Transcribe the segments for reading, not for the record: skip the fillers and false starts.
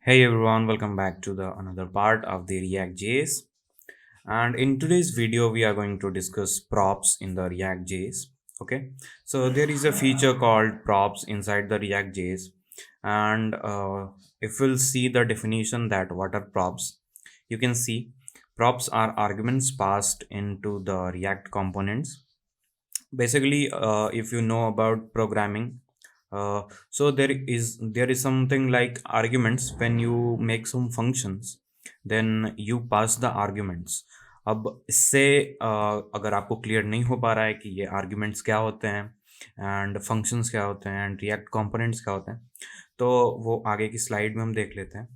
Hey everyone, welcome back to the another part of the React.js. And in today's video, we are going to discuss props in the React.js. Okay, so there is a feature called props inside the React.js, and if we'll see the definition that what are props, you can see props are arguments passed into the React components. Basically, if you know about programming, so there is something like arguments. When you make some functions, then you pass the arguments. अब इससे अगर आपको clear नहीं हो पा रहा है कि ये आर्ग्यूमेंट्स क्या होते हैं एंड फंक्शंस क्या होते हैं एंड रिएक्ट कंपोनेंट्स क्या होते हैं, तो वो आगे की स्लाइड में हम देख लेते हैं.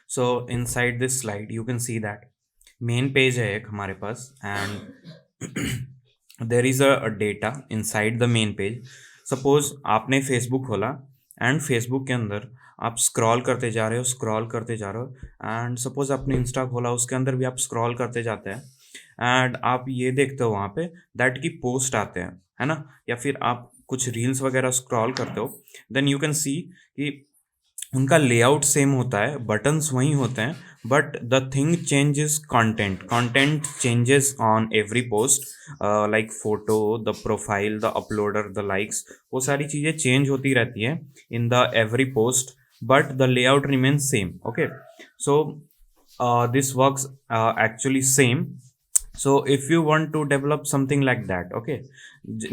So inside this slide you can see that main page है एक हमारे पास and there is a data inside the main page. Suppose आपने फेसबुक खोला एंड फेसबुक के अंदर आप स्क्रॉल करते जा रहे हो एंड सपोज आपने इंस्टा खोला, उसके अंदर भी आप स्क्रॉल करते जाते हैं एंड आप ये देखते हो वहाँ पे दैट की पोस्ट आते हैं, है ना, या फिर आप कुछ रील्स वगैरह स्क्रॉल करते हो, देन यू कैन सी कि उनका लेआउट सेम होता है, बटन्स वही होते हैं, but the thing changes content changes on every post. Like photo, the profile, the uploader, the likes, वो सारी चीज़ें चेंज होती रहती हैं in the every post, but the layout remains same. Okay, so this works actually same. So if you want to develop something like that, okay,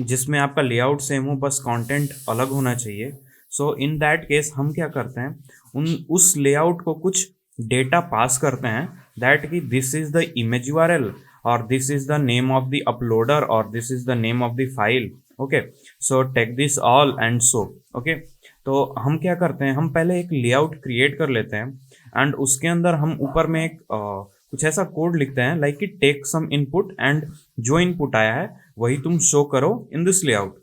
जिसमें आपका layout same हो, बस कंटेंट अलग होना चाहिए. सो इन दैट केस हम क्या करते हैं, उस लेआउट को कुछ डेटा पास करते हैं, दैट कि this is the image URL और this is the name of the uploader और this is the name of the file. Okay, so take this all and so. Okay, तो हम क्या करते हैं, हम पहले एक लेआउट क्रिएट कर लेते हैं एंड उसके अंदर हम ऊपर में एक कुछ ऐसा कोड लिखते हैं लाइक कि टेक सम इनपुट एंड जो इनपुट आया है वही तुम शो करो इन दिस लेआउट.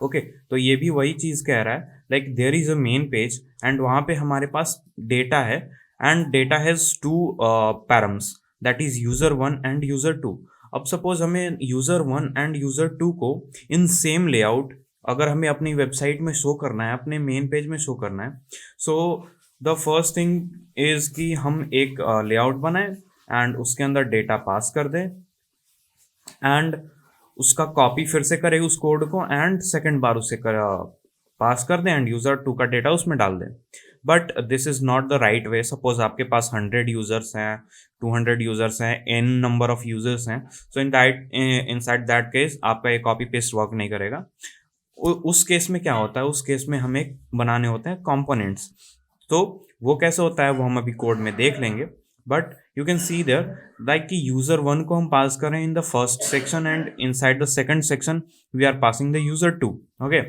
ओके, तो ये भी वही चीज़ कह रहा है, like there is a main page and वहाँ पे हमारे पास डेटा है and data has two params, that is user one and user two. अब सपोज हमें user one and user two को इन सेम लेआउट अगर हमें अपनी वेबसाइट में शो करना है, अपने मेन पेज में शो करना है, so the first thing is कि हम एक लेआउट बनाएं एंड उसके अंदर डेटा पास कर दें एंड उसका कॉपी फिर से करें उस कोड को एंड सेकंड बार उसे पास कर दें एंड यूज़र टू का डेटा उसमें डाल दें. But this is not the right way. Suppose आपके पास 100 यूज़र्स हैं, 200 यूज़र्स हैं, एन नंबर ऑफ यूज़र्स हैं, सो इन साइड दैट केस आपका ये कॉपी पेस्ट वर्क नहीं करेगा. उस केस में क्या होता है, उस केस में हमें बनाने होते हैं कंपोनेंट्स. तो वो कैसे होता है वो हम अभी कोड में देख लेंगे, but you can see there like कि यूजर वन को हम पास करें in the first section and inside the second section we are passing the user two. Okay,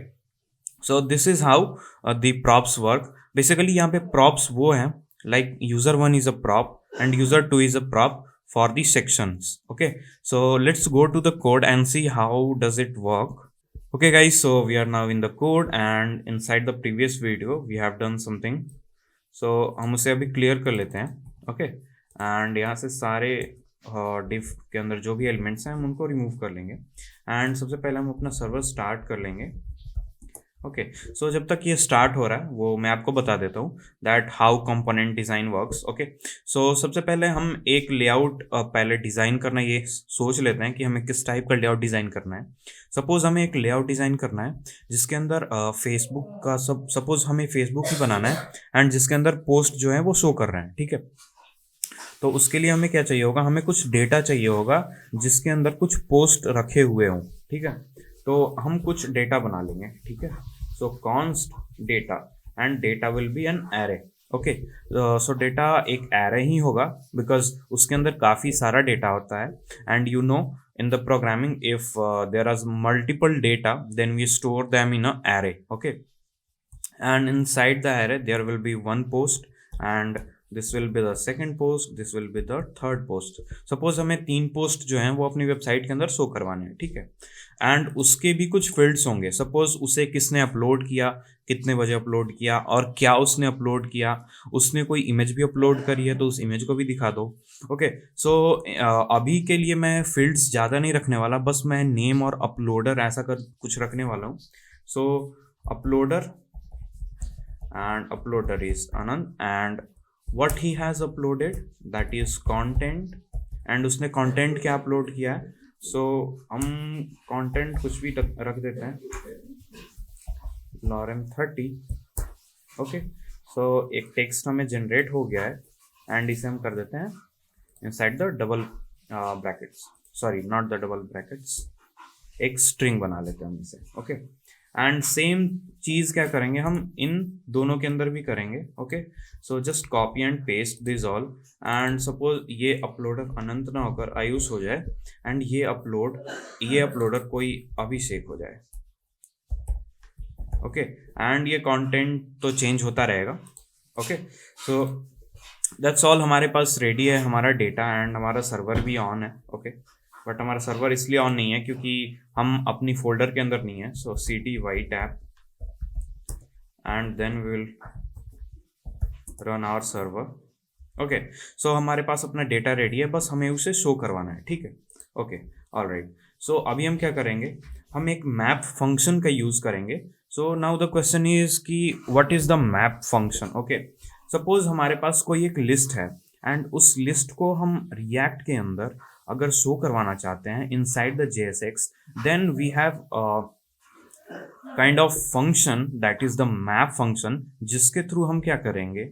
so this is how the props work. Basically यहाँ पे props वो हैं like user one is a prop and user two is a prop for the sections. Okay, so let's go to the code and see how does it work. Okay guys, so we are now in the code and inside the previous video we have done something. So हम उसे अभी clear कर लेते हैं. Okay, and यहाँ से सारे डिफ के अंदर जो भी एलिमेंट्स हैं हम उनको रिमूव कर लेंगे एंड सबसे पहले हम अपना सर्वर स्टार्ट कर लेंगे. ओके, सो जब तक ये स्टार्ट हो रहा है वो मैं आपको बता देता हूँ that how component design works. Okay, so सबसे पहले हम एक लेआउट पहले डिज़ाइन करना ये सोच लेते हैं कि हमें किस टाइप का लेआउट डिज़ाइन करना है. सपोज हमें एक लेआउट डिज़ाइन करना है जिसके अंदर फेसबुक का सपोज हमें फेसबुक ही बनाना है एंड जिसके अंदर पोस्ट जो है वो शो कर रहे हैं. ठीक है, तो उसके लिए हमें क्या चाहिए होगा, हमें कुछ डेटा चाहिए होगा जिसके अंदर कुछ पोस्ट रखे हुए हों. ठीक है, तो हम कुछ डेटा बना लेंगे. ठीक है, सो const data and data will be an array. Okay, so data एक एरे ही होगा बिकॉज उसके अंदर काफ़ी सारा डेटा होता है and you know in the programming if there is multiple data then we store them in a array. Okay, and inside the array there will be one post and this will be the second post, this will be the third post. Suppose हमें 3 post जो हैं वो अपनी website के अंदर show करवाने हैं. ठीक है, एंड उसके भी कुछ फील्ड्स होंगे. सपोज उसे किसने अपलोड किया, कितने बजे अपलोड किया और क्या उसने अपलोड किया, उसने कोई इमेज भी अपलोड करी है तो उस इमेज को भी दिखा दो. ओके, सो अभी के लिए मैं फील्ड्स ज़्यादा नहीं रखने वाला, बस मैं नेम और अपलोडर ऐसा कर कुछ रखने वाला हूँ. सो uploader and uploader is Anand, and what he has uploaded, that is content, and उसने content क्या upload किया है, so हम content कुछ भी रख देते हैं, lorem 30, ओके। सो एक टेक्स्ट हमें जनरेट हो गया है एंड इसे हम कर देते हैं inside the double brackets, sorry not the double brackets, एक स्ट्रिंग बना लेते हैं हम इसे, ओके। एंड सेम चीज़ क्या करेंगे हम इन दोनों के अंदर भी करेंगे, okay. So just copy and paste this all, and suppose ये अपलोडर अनंत ना होकर आयुष हो जाए, एंड ये अपलोडर कोई अभिषेक हो जाए, ओके। एंड ये कंटेंट तो चेंज होता रहेगा, ओके। सो दैट्स ऑल, हमारे पास रेडी है हमारा डेटा एंड हमारा सर्वर भी ऑन है, ओके। बट हमारा सर्वर इसलिए ऑन नहीं है क्योंकि हम अपनी फोल्डर के अंदर नहीं है, so cd y tab and then we will run our server, okay. So हमारे पास अपना डेटा रेडी है, बस हमें उसे शो करवाना है, ठीक है, ओके, ऑलराइट। सो अभी हम क्या करेंगे, हम एक मैप फंक्शन का यूज़ करेंगे। So now the question is कि what is the map function, okay. Suppose हमारे पास कोई एक लिस्ट है एंड उस लिस्ट को हम रिएक्ट के अंदर अगर शो करवाना चाहते हैं inside the JSX, then we have kind of function that is the map function, जिसके थ्रू हम क्या करेंगे,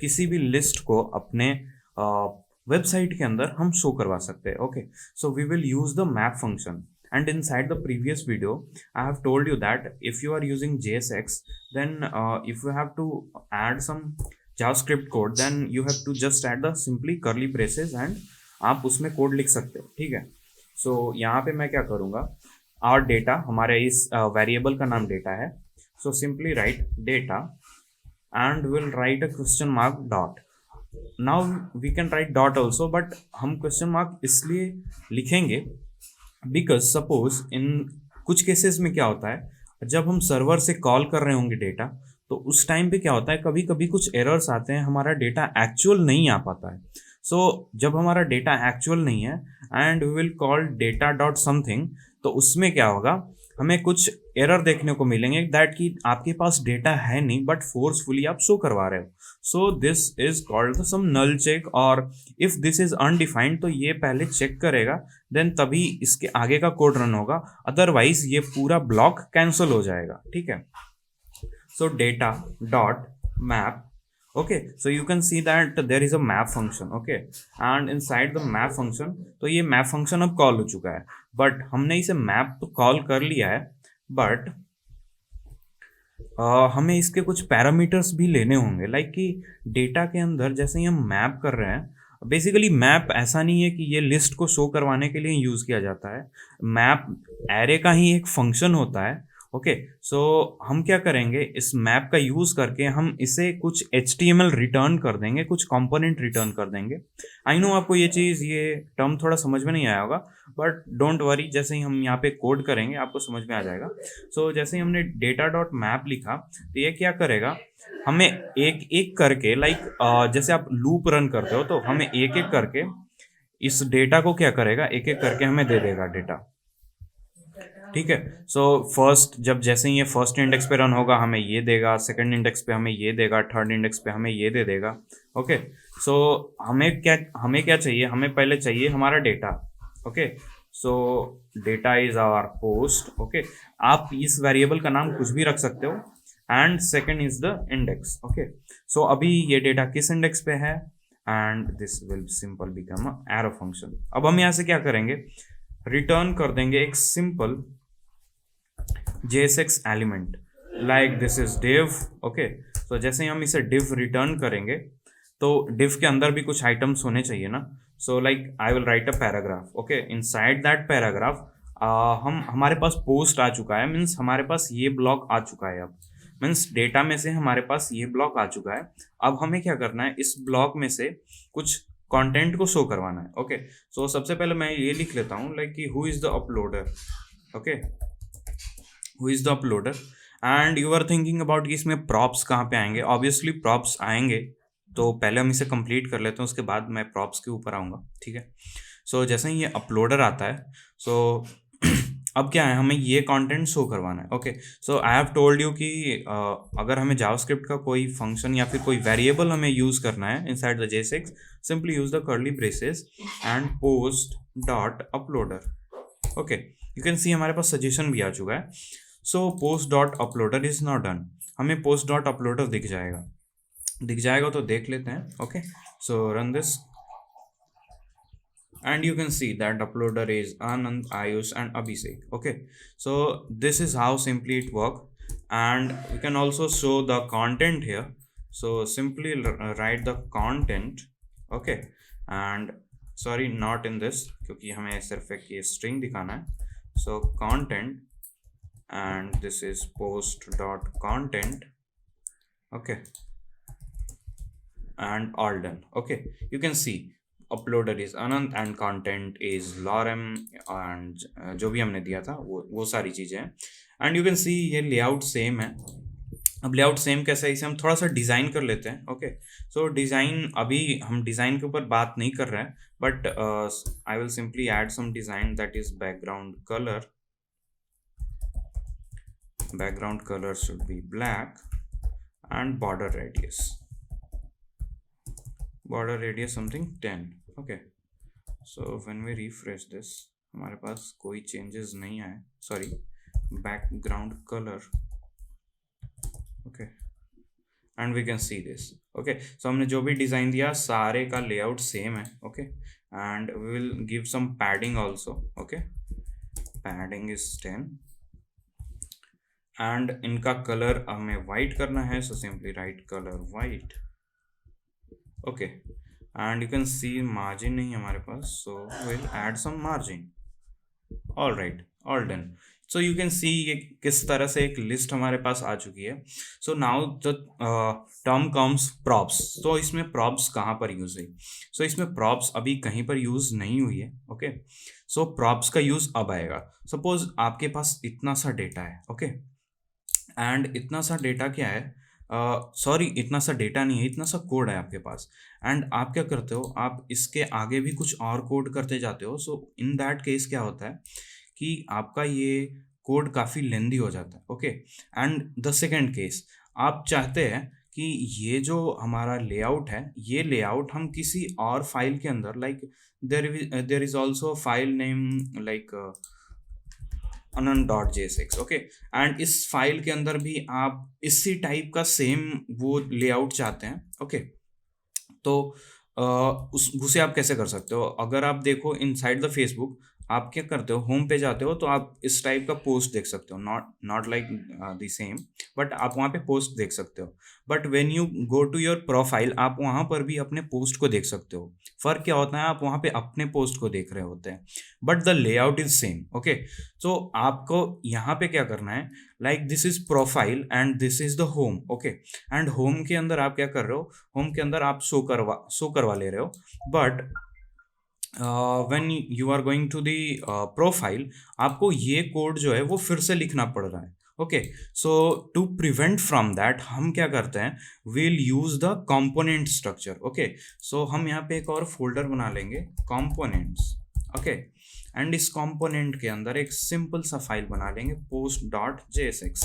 किसी भी लिस्ट को अपने वेबसाइट के अंदर हम शो करवा सकते हैं, okay. So we will use the map function, and inside the previous video I have told you that if you are using JSX, then if you have to add some JavaScript code, then you have to just add the simply curly braces and आप उसमें code लिख सकते हो, ठीक है। सो यहाँ पे मैं क्या करूँगा, और डेटा, हमारे इस वेरिएबल का नाम डेटा है, so simply write data and will write a question mark dot. Now we can write dot also, but हम क्वेश्चन मार्क इसलिए लिखेंगे बिकॉज सपोज इन कुछ केसेस में क्या होता है, जब हम सर्वर से कॉल कर रहे होंगे डेटा, तो उस टाइम पे क्या होता है, कभी कभी कुछ एरर्स आते हैं, हमारा डेटा एक्चुअल नहीं आ पाता है। सो जब हमारा डेटा एक्चुअल नहीं है and we will call data dot something, तो उसमें क्या होगा, हमें कुछ एरर देखने को मिलेंगे दैट कि आपके पास डेटा है नहीं बट फोर्सफुली आप शो करवा रहे हो। So this is called some null check, और इफ दिस इज अनडिफाइंड तो ये पहले चेक करेगा, देन तभी इसके आगे का कोड रन होगा, अदरवाइज ये पूरा ब्लॉक कैंसिल हो जाएगा, ठीक है। सो data dot map, okay, so you can see that there is a map function, okay, and inside the map function, तो ये map function अब कॉल हो चुका है, बट हमने इसे मैप तो कॉल कर लिया है, बट हमें इसके कुछ पैरामीटर्स भी लेने होंगे, लाइक कि डेटा के अंदर जैसे ही हम मैप कर रहे हैं, बेसिकली मैप ऐसा नहीं है कि ये लिस्ट को शो करवाने के लिए यूज़ किया जाता है, मैप एरे का ही एक फंक्शन होता है, ओके। सो हम क्या करेंगे, इस मैप का यूज़ करके हम इसे कुछ HTML रिटर्न कर देंगे, कुछ कंपोनेंट रिटर्न कर देंगे। आई नो आपको ये चीज़, ये टर्म थोड़ा समझ में नहीं आया होगा, बट डोंट वरी, जैसे ही हम यहाँ पे कोड करेंगे आपको समझ में आ जाएगा। सो जैसे ही हमने डेटा डॉट मैप लिखा, तो ये क्या करेगा, हमें एक एक करके, लाइक जैसे आप लूप रन करते हो, तो हमें एक एक करके इस डेटा को क्या करेगा, एक एक करके हमें दे देगा डेटा, ठीक है। सो फर्स्ट, जब जैसे ही ये फर्स्ट इंडेक्स पे रन होगा हमें ये देगा, सेकंड इंडेक्स पे हमें ये देगा, थर्ड इंडेक्स पे हमें ये दे देगा, ओके। सो हमें क्या चाहिए, हमें पहले चाहिए हमारा data, okay. So data is our host, okay. आप इस वेरिएबल का नाम कुछ भी रख सकते हो, and second is the index, okay. So अभी ये डेटा किस इंडेक्स पे है, and this will simple become a arrow function. अब हम यहाँ से क्या करेंगे, रिटर्न कर देंगे एक simple JSX element, like this is div, okay. तो जैसे ही हम इसे div रिटर्न करेंगे, तो div के अंदर भी कुछ आइटम्स होने चाहिए ना। So like I will write a paragraph, okay. Inside that paragraph हमारे पास पोस्ट आ चुका है, मीन्स हमारे पास ये ब्लॉक आ चुका है, अब मीन्स डेटा में से हमारे पास ये ब्लॉक आ चुका है। अब हमें क्या करना है, इस ब्लॉक में से कुछ कंटेंट को शो करवाना है, ओके। सो सबसे पहले मैं ये लिख लेता हूँ, लाइक कि who is the uploader, okay, who is the uploader. And you are thinking about कि इसमें प्रॉप्स कहाँ पे आएंगे, ऑब्वियसली प्रॉप्स आएंगे, तो पहले हम इसे कंप्लीट कर लेते हैं, उसके बाद मैं प्रॉप्स के ऊपर आऊँगा, ठीक है। सो जैसे ही ये अपलोडर आता है, सो अब क्या है, हमें ये कंटेंट शो करवाना है। Okay, so I have told you कि अगर हमें जावास्क्रिप्ट का कोई फंक्शन या फिर कोई वेरिएबल हमें यूज करना है inside the J6, simply use the curly braces and post dot uploader. Okay, you can सी हमारे पास सजेशन भी आ चुका है। So post dot uploader is not done, हमें पोस्ट डॉट अपलोडर दिख जाएगा तो देख लेते हैं। Okay, so run this and you can see that uploader is Anand, Ayush and Abhishek. Okay, so this is how simply it work, and we can also show the content here. So simply write the content. Okay, and sorry, not in this क्योंकि हमें सिर्फ एक ये string दिखाना है। So content and this is post dot content. Okay, and all done. Okay, you can see uploader is Anand and content is Lorem and जो भी हमने दिया था वो सारी चीज़ें हैं। एंड यू कैन सी ये लेआउट सेम है। अब लेआउट सेम कैसा है, इसे हम थोड़ा सा डिज़ाइन कर लेते हैं। ओके, सो डिज़ाइन, अभी हम डिज़ाइन के ऊपर बात नहीं कर रहे हैं, but I will simply add some design that is background colour. Background colour should be black and border radius something 10. Okay, so when we refresh this हमारे पास कोई changes नहीं आए, sorry, background color. Okay, and we can see this. Okay, so हमने जो भी design दिया सारे का लेआउट सेम है। Okay, and we will give some padding also. Okay, padding is 10 and इनका कलर हमें वाइट करना है, so simply write color white. Okay, and you can see margin नहीं हमारे पास, so we'll add some margin. All right, all done. So you can see ये किस तरह से एक लिस्ट हमारे पास आ चुकी है। So now the term comes props. तो इसमें props कहाँ पर यूज है? So इसमें props अभी कहीं पर यूज नहीं हुई है। Okay, so props का यूज अब आएगा। Suppose आपके पास इतना सा डेटा है। Okay, एंड इतना सा डेटा क्या है, सॉरी इतना सा डेटा नहीं है, इतना सा कोड है आपके पास, एंड आप क्या करते हो, आप इसके आगे भी कुछ और कोड करते जाते हो। सो इन दैट केस क्या होता है कि आपका ये कोड काफ़ी लेंदी हो जाता है। Okay, and the second case, आप चाहते हैं कि ये जो हमारा लेआउट है, ये लेआउट हम किसी और फाइल के अंदर, like there is also file name like anand.j6। Okay, and इस फाइल के अंदर भी आप इसी टाइप का सेम वो लेआउट चाहते हैं। ओके, तो उसे आप कैसे कर सकते हो? अगर आप देखो इनसाइड द फेसबुक, आप क्या करते हो, होम पे जाते हो तो आप इस टाइप का पोस्ट देख सकते हो, not like the same, but आप वहाँ पे पोस्ट देख सकते हो। But when you go to your profile, आप वहाँ पर भी अपने पोस्ट को देख सकते हो। फर्क क्या होता है, आप वहाँ पे अपने पोस्ट को देख रहे होते हैं, but the layout is same. Okay, तो आपको यहाँ पे क्या करना है, like this is profile and this is the home. Okay, and home के अंदर आप क्या कर रहे हो, होम के अंदर आप शो करवा ले रहे हो, but when you are going to the profile, आपको ये कोड जो है वो फिर से लिखना पड़ रहा है। Okay, so to prevent from that हम क्या करते हैं, will use the component structure. Okay, so हम यहाँ पे एक और फोल्डर बना लेंगे, कंपोनेंट्स। ओके, एंड इस कंपोनेंट के अंदर एक सिंपल सा फाइल बना लेंगे, post.jsx।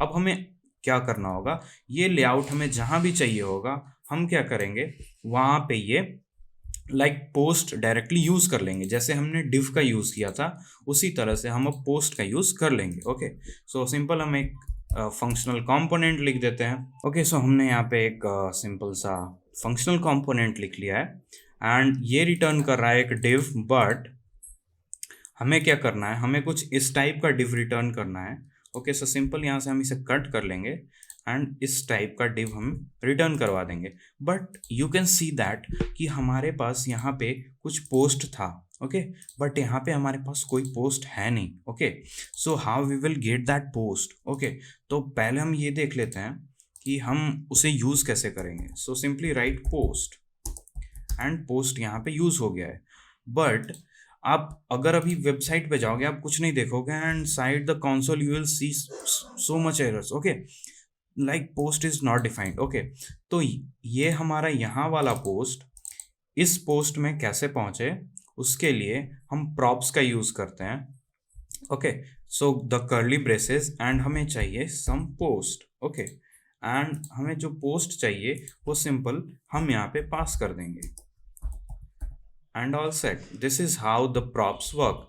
अब हमें क्या करना होगा, ये लेआउट हमें जहाँ भी चाहिए होगा, हम क्या करेंगे, वहाँ पे ये लाइक पोस्ट डायरेक्टली यूज कर लेंगे। जैसे हमने डिव का यूज किया था उसी तरह से हम अब पोस्ट का यूज कर लेंगे। ओके, सो सिंपल हम एक फंक्शनल कंपोनेंट लिख देते हैं। ओके, सो हमने यहाँ पे एक सिंपल सा फंक्शनल कंपोनेंट लिख लिया है एंड ये रिटर्न कर रहा है एक डिव, बट हमें क्या करना है, हमें कुछ इस टाइप का डिव रिटर्न करना है। ओके, सो सिंपल यहाँ से हम इसे कट कर लेंगे एंड इस टाइप का डिव हम रिटर्न करवा देंगे। But you can see that कि हमारे पास यहाँ पे कुछ पोस्ट था। ओके, बट यहाँ पे हमारे पास कोई पोस्ट है नहीं। Okay, so how we will get that post? Okay, तो पहले हम ये देख लेते हैं कि हम उसे यूज़ कैसे करेंगे। सो simply right post and post यहाँ पे यूज़ हो गया है, बट आप अगर अभी वेबसाइट पे जाओगे आप कुछ नहीं देखोगे and side the console you will see so much errors. Okay, like post is not defined. Okay, तो ये हमारा यहाँ वाला पोस्ट इस पोस्ट में कैसे पहुँचे, उसके लिए हम प्रॉप्स का यूज़ करते हैं। Okay, so the curly braces and हमें चाहिए सम पोस्ट। ओके, एंड हमें जो पोस्ट चाहिए वो सिंपल हम यहाँ पे पास कर देंगे and all set. This is how the props work.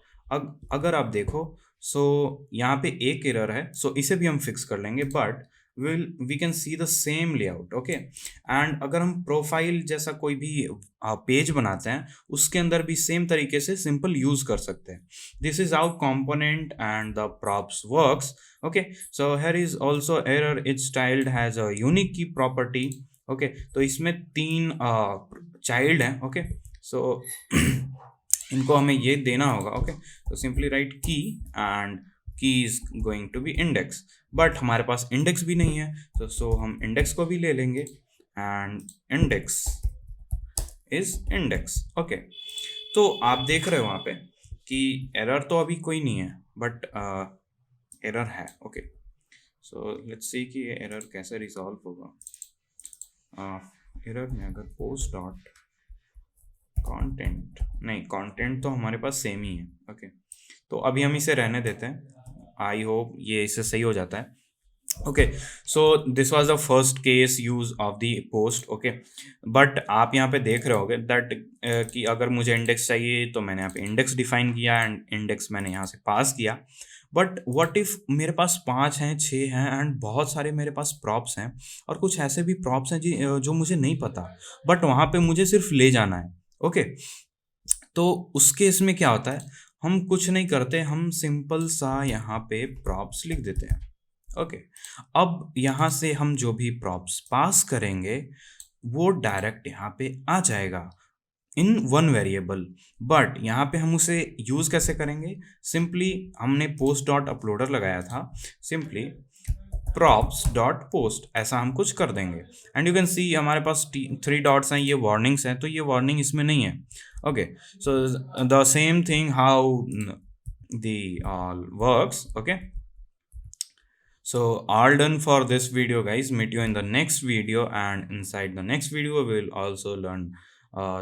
अगर आप देखो, सो यहाँ पे एक एरर है, सो इसे भी हम फिक्स कर लेंगे, but we can see the same layout. Okay, and अगर हम प्रोफाइल जैसा कोई भी पेज बनाते हैं उसके अंदर भी सेम तरीके से सिंपल यूज कर सकते हैं। This is how component and the props works. Okay, so here is also error it styled has a unique की प्रॉपर्टी। ओके, तो इसमें तीन चाइल्ड हैं। ओके, सो इनको हमें ये देना होगा। ओके, तो simply write key and key is going to be index, but हमारे पास इंडेक्स भी नहीं है, तो सो हम इंडेक्स को भी ले लेंगे and index is index. Okay, तो आप देख रहे हो वहाँ पे कि एरर तो अभी कोई नहीं है, बट एरर है। ओके, सो लेट्स सी कि ये एरर कैसे रिजॉल्व होगा। एरर में अगर पोस्ट डॉट कंटेंट, नहीं कंटेंट तो हमारे पास सेम ही है। ओके, तो अभी हम इसे रहने देते हैं, आई होप ये इससे सही हो जाता है। Okay, so this was the first case use of the post. Okay, but आप यहाँ पे देख रहे होगे दैट कि अगर मुझे इंडेक्स चाहिए तो मैंने यहाँ पे इंडेक्स डिफाइन किया एंड इंडेक्स मैंने यहाँ से पास किया। बट व्हाट इफ मेरे पास 5 हैं, 6 हैं एंड बहुत सारे मेरे पास प्रॉप्स हैं, और कुछ ऐसे भी प्रॉप्स हैं जो मुझे नहीं पता, बट वहाँ पे मुझे सिर्फ ले जाना है। ओके, तो उस केस में क्या होता है, हम कुछ नहीं करते, हम सिंपल सा यहाँ पे प्रॉप्स लिख देते हैं। ओके, अब यहाँ से हम जो भी प्रॉप्स पास करेंगे वो डायरेक्ट यहाँ पे आ जाएगा इन वन वेरिएबल। बट यहाँ पे हम उसे यूज कैसे करेंगे, सिंपली हमने पोस्ट डॉट अपलोडर लगाया था, सिंपली props डॉट पोस्ट ऐसा हम कुछ कर देंगे एंड यू कैन सी हमारे पास 3 डॉट्स हैं, ये वार्निंग्स हैं, तो ये वार्निंग इसमें नहीं है। Okay, so the same thing how the all works। Okay, so all done for this video guys, meet you in the next video, and inside the next video we will also learn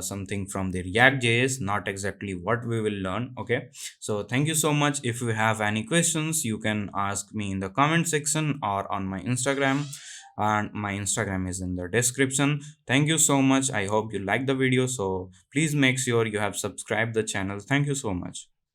something from the React.js, not exactly what we will learn. Okay, so thank you so much. If you have any questions you can ask me in the comment section or on my Instagram, and my Instagram is in the description. Thank you so much, I hope you like the video, so please make sure you have subscribed the channel. Thank you so much.